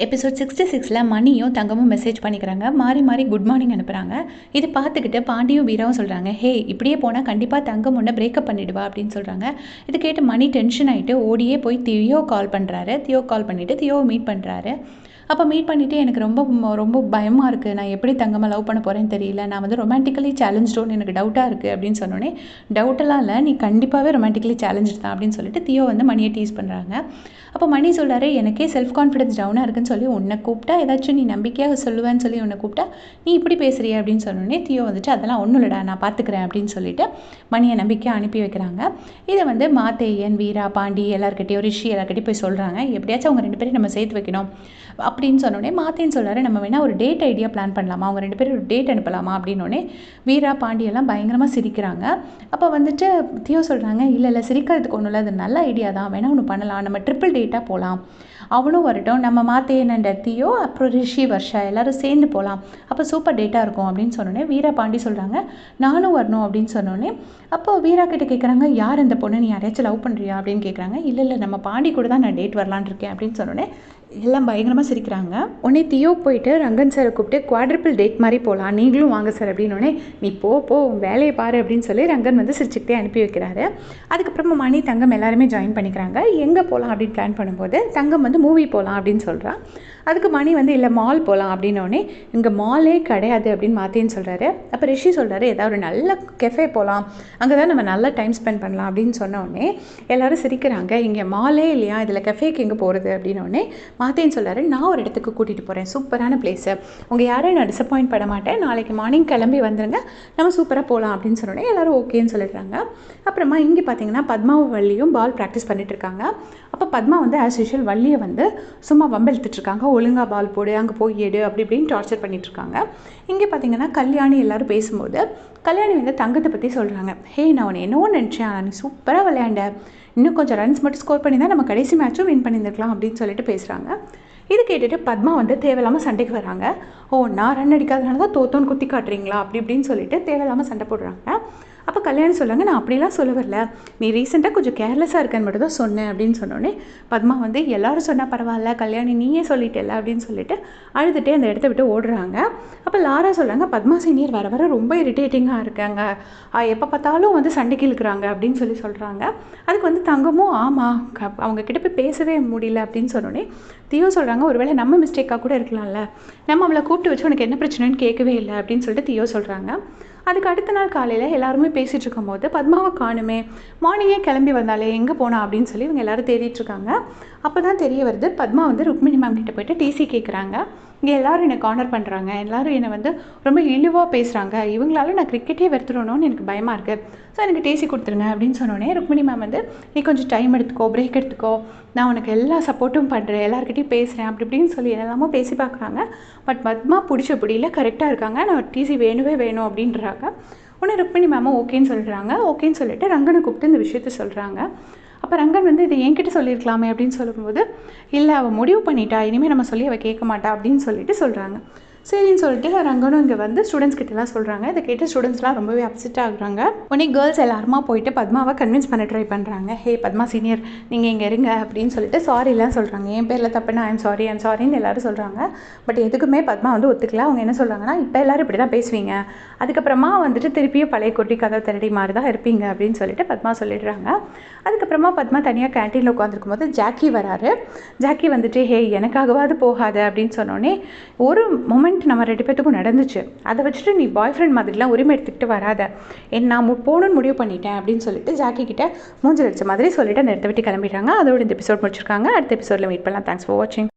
Episode 66ல் மணியும் தங்கமும் message பண்ணிக்கிறாங்க. மாறி மாறி குட் மார்னிங் அனுப்புகிறாங்க. இதை பார்த்துக்கிட்டு பாண்டியும் வீராவும் சொல்கிறாங்க, ஹே இப்படியே போனால் கண்டிப்பாக தங்கம் ஒன்று பிரேக்கப் பண்ணிடுவா அப்படின்னு சொல்கிறாங்க. இது கேட்டு மணி டென்ஷன் ஆகிட்டு ஓடியே போய் தியோ கால் பண்ணுறாரு. தியோ கால் பண்ணிவிட்டு தியோவை மீட் பண்ணுறாரு. அப்போ மீட் பண்ணிவிட்டு எனக்கு ரொம்ப பயமாக இருக்குது, நான் எப்படி தங்கமாக லவ் பண்ண போகிறேன்னு தெரியல, நான் வந்து ரொமான்டிக்கலி சேலஞ்சோன்னு எனக்கு டவுட்டாக இருக்குது அப்படின்னு சொன்னோன்னே, டவுட்டெல்லாம் இல்லை, நீ கண்டிப்பாகவே ரொமான்டிக்கலி சேலஞ்சு தான் அப்படின்னு சொல்லிட்டு தியோ வந்து மணியை டீஸ் பண்ணுறாங்க. அப்போ மணி சொல்கிறாரு, எனக்கே செல்ஃப் கான்ஃபிடன்ஸ் டவுனாக இருக்குன்னு சொல்லி உன்னை கூப்பிட்டா ஏதாச்சும் நீ நம்பிக்கையாக சொல்லுவேன்னு சொல்லி உன்னை கூப்பிட்டா நீ இப்படி பேசுறிய அப்படின்னு சொன்னோடனே தியோ வந்துட்டு அதெல்லாம் ஒன்றும் இல்லைடா நான் பார்த்துக்கிறேன் அப்படின்னு சொல்லிட்டு மணியை நம்பிக்கையாக அனுப்பி வைக்கிறாங்க. இதை வந்து மாத்தேயன், வீரா, பாண்டி எல்லாருக்கிட்டையும் ரிஷி எல்லாருக்கிட்டையும் போய் சொல்கிறாங்க, எப்படியாச்சும் அவங்க 2 பேரும் நம்ம சேர்த்து வைக்கணும் அப்படின்னு சொன்னோடனே மாத்தேன்னு சொல்கிறாரு, நம்ம வேணால் ஒரு டேட் ஐடியா பிளான் பண்ணலாமா, அவங்க 2 பேரும் ஒரு டேட் அனுப்பலாமா அப்படின்னோடனே வீரா பாண்டி எல்லாம் பயங்கரமாக சிரிக்கிறாங்க. அப்போ வந்துட்டு தியோ சொல்கிறாங்க, இல்லை சிரிக்கிறதுக்கு ஒன்றும் இல்லை, அது நல்ல ஐடியா தான், வேணால் ஒன்று பண்ணலாம், நம்ம ட்ரிபிள் டேட்டாக போகலாம், அவனும் வரட்டும், நம்ம மாத்தேன் தியோ அப்புறம் ரிஷி வர்ஷா எல்லோரும் சேர்ந்து போகலாம், அப்போ சூப்பர் டேட்டாக இருக்கும் அப்படின்னு சொன்னோன்னே வீரா பாண்டி சொல்கிறாங்க, நானும் வரணும் அப்படின்னு சொன்னோன்னே அப்போது வீரா கிட்ட கேட்குறாங்க, யார் இந்த பொண்ணு, நீ யாரையாச்சும் லவ் பண்ணுறியா அப்படின்னு கேட்குறாங்க. இல்லை நம்ம பாண்டி கூட தான் நான் டேட் வரலான் இருக்கேன் அப்படின்னு சொன்னோன்னே எல்லாம் பயங்கரமாக சிரிக்கிறாங்க. உடனே தியோ போயிட்டு ரங்கன் சாரை கூப்பிட்டு குவாட்ரிபிள் டேட் மாதிரி போகலாம், நீங்களும் வாங்க சார் அப்படின்னோடனே நீ போ வேலையை பாரு அப்படின்னு சொல்லி ரங்கன் வந்து சிரிச்சுக்கிட்டே அனுப்பி வைக்கிறாரு. அதுக்கப்புறமா மணி தங்கம் எல்லாருமே ஜாயின் பண்ணிக்கிறாங்க. எங்கே போகலாம் அப்படின்னு பிளான் பண்ணும்போது தங்கம் வந்து மூவி போகலாம் அப்படின்னு சொல்கிறான். அதுக்கு மணி வந்து இல்லை மால் போகலாம் அப்படின்னோடனே இங்கே மாலே கிடையாது அப்படின்னு மாத்தேன்னு சொல்கிறாரு. அப்போ ரிஷி சொல்கிறாரு, ஏதாவது ஒரு நல்ல கெஃபே போகலாம், அங்கே தான் நம்ம நல்லா டைம் ஸ்பெண்ட் பண்ணலாம் அப்படின்னு சொன்னோடனே எல்லோரும் சிரிக்கிறாங்க. இங்கே மாலே இல்லையா, இதில் கெஃபேக்கு எங்கே போகிறது அப்படின்னோடனே மாத்தேன்னு சொல்கிறாரு, நான் ஒரு இடத்துக்கு கூட்டிகிட்டு போகிறேன், சூப்பரான பிளேஸு, உங்கள் யாரையும் நான் டிசப்பாயிண்ட் பண்ண மாட்டேன், நாளைக்கு மார்னிங் கிளம்பி வந்துடுங்க, நம்ம சூப்பராக போகலாம் அப்படின்னு சொன்னோடனே எல்லோரும் ஓகேன்னு சொல்லிடுறாங்க. அப்புறமா இங்கே பார்த்தீங்கன்னா பத்மாவும் வள்ளியும் பால் ப்ராக்டிஸ் பண்ணிட்டு இருக்காங்க. அப்போ பத்மா வந்து ஆஸ் யூஷுவல் வள்ளியை வந்து சும்மா வம்பெழுத்துட்ருக்காங்க, ஒழுங்காக பால் போடு, அங்கே போய் எடு அப்படி இப்படின்னு டார்ச்சர் பண்ணிகிட்ருக்காங்க. இங்கே பார்த்தீங்கன்னா கல்யாணி எல்லோரும் பேசும்போது கல்யாணி வந்து தங்கத்தை பற்றி சொல்கிறாங்க, ஹே நான் உன்னை என்னவோ நினச்சேன், நீ சூப்பராக விளையாண்ட, இன்னும் கொஞ்சம் ரன்ஸ் மட்டும் ஸ்கோர் பண்ணி தான் நம்ம கடைசி மேட்சும் வின் பண்ணியிருக்கலாம் அப்படின்னு சொல்லிட்டு பேசுகிறாங்க. இது கேட்டுட்டு பத்மா வந்து தேவையில்லாமல் சண்டைக்கு வராங்க. நான் ரன் அடிக்காதனால தான் தோத்தோன்னு குத்தி காட்டுறீங்களா அப்படி இப்படின்னு சொல்லிட்டு தேவையில்லாமல் சண்டை போடுறாங்க. அப்போ கல்யாணி சொல்லுவாங்க, நான் அப்படிலாம் சொல்ல வரல, நீ ரீசெண்டாக கொஞ்சம் கேர்லெஸ்ஸாக இருக்கேன்னு மட்டும் தான் சொன்னேன் அப்படின்னு சொன்னோன்னே பத்மா வந்து எல்லாரும் சொன்னால் பரவாயில்ல, கல்யாணி நீயே சொல்லிட்டல அப்படின்னு சொல்லிட்டு அழுதுகிட்டே அந்த இடத்த விட்டு ஓடுறாங்க. அப்போ லாரா சொல்கிறாங்க, பத்மா சீனியர் வர ரொம்ப இரிட்டேட்டிங்காக இருக்காங்க, எப்போ பார்த்தாலும் வந்து சண்டைக்கு இழுக்கிறாங்க அப்படின்னு சொல்கிறாங்க. அதுக்கு வந்து தங்கமும் ஆமாம் அவங்கக்கிட்ட போய் பேசவே முடியல அப்படின்னு சொன்னோன்னே தியோ சொல்கிறாங்க, ஒருவேளை நம்ம மிஸ்டேக்காக கூட இருக்கலாம்ல, நம்ம அவளை கூப்பிட்டு வச்சு உனக்கு என்ன பிரச்சனைன்னு கேட்கவே இல்லை அப்படின்னு சொல்லிட்டு தியோ சொல்கிறாங்க. அதுக்கு அடுத்த நாள் காலையில் எல்லாருமே பேசிகிட்டு இருக்கும் போது பத்மாவை காணுமே, மார்னிங்கே கிளம்பி வந்தாலே எங்கே போனா அப்படின்னு சொல்லி இவங்க எல்லோரும் தேடிட்டுருக்காங்க. அப்போ தான் தெரிய வருது, பத்மா வந்து ருக்மிணி மேம் கிட்ட போய்ட்டு டிசி கேட்குறாங்க. இங்கே எல்லோரும் என்னை கார்னர் பண்ணுறாங்க, எல்லோரும் என்னை வந்து ரொம்ப இழிவாக பேசுகிறாங்க, இவங்களால நான் கிரிக்கெட்டே வெறுத்துடணும்னு எனக்கு பயமாக இருக்குது, ஸோ எனக்கு டிசி கொடுத்துருங்க அப்படின்னு சொன்னோன்னே ருக்மிணி மேம் வந்து நீ கொஞ்சம் டைம் எடுத்துக்கோ, பிரேக் எடுத்துக்கோ, நான் உனக்கு எல்லா சப்போர்ட்டும் பண்ணுறேன், எல்லாருக்கிட்டையும் பேசுகிறேன் அப்படி இப்படின்னு சொல்லி எல்லாமோ பேசி பார்க்குறாங்க. பட் பத்மா பிடிச்ச பிடியில கரெக்டாக இருக்காங்க, நான் டிசி வேணும் அப்படின்றாங்க. உடனே ருக்மிணி மேமும் ஓகேன்னு சொல்கிறாங்க. ஓகேன்னு சொல்லிட்டு ரங்கனை கூப்பிட்டு இந்த விஷயத்த சொல்கிறாங்க. அப்போ ரங்கன் வந்து இதை என்கிட்ட சொல்லியிருக்கலாமே அப்படின்னு சொல்லும்போது, இல்லை அவள் முடிவு பண்ணிட்டா, இனிமேல் நம்ம சொல்லி அவள் கேட்க மாட்டா அப்படின்னு சொல்லிட்டு சொல்கிறாங்க. சரின்னு சொல்லிட்டு ரங்கனும் இங்கே வந்து ஸ்டூடெண்ட்ஸ் கிட்டலாம் சொல்கிறாங்க. இதை கேட்டு ஸ்டூடெண்ட்ஸ்லாம் ரொம்பவே அப்செட் ஆகுறாங்க. உடனே கேர்ள்ஸ் எல்லாருமா போயிட்டு பத்மாவை கன்வின்ஸ் பண்ண ட்ரை பண்ணுறாங்க. ஹே பத்மா சீனியர் நீங்கள் இங்கே இருங்க அப்படின்னு சொல்லிட்டு சாரிலாம் சொல்கிறாங்க. என் பேரில் தப்புனா ஐம் சாரின்னு எல்லோரும் சொல்கிறாங்க. பட் எதுக்குமே பத்மா வந்து ஒத்துக்கல. அவங்க என்ன சொல்கிறாங்கன்னா, இப்போ எல்லோரும் இப்படி தான் பேசுவீங்க, அதுக்கப்புறமா வந்துட்டு திருப்பியும் பழைய கொட்டி கதை திரடி மாதிரி தான் இருப்பீங்க அப்படின்னு சொல்லிட்டு பத்மா சொல்லிடுறாங்க. அதுக்கப்புறமா பத்மா தனியாக கேன்டீனில் உட்காந்துருக்கும் போது ஜாக்கி வராரு. ஜாக்கி வந்துட்டு ஹே எனக்காகவாது போகாது அப்படின்னு சொன்னோன்னே, ஒரு மொமெண்ட் நம்ம 2 பேத்துக்கும் நடந்துச்சு, அதை வச்சுட்டு நீ பாய் ஃப்ரெண்ட் மாதிரிலாம் உரிமை எடுத்துக்கிட்டு வராத, நான் போகணுன்னு முடிவு பண்ணிட்டேன் அப்படின்னு சொல்லிட்டு ஜாக்கி கிட்ட மூஞ்சல் அடிச்ச மாதிரி சொல்லிட்டு அந்த இடத்த விட்டு கிளம்பிடுறாங்க. அதோட இந்த எபிசோட் முடிச்சிருக்காங்க. அடுத்த எபிசோடில் மீட் பண்ணலாம். தேங்க்ஸ் ஃபார் வாட்சிங்.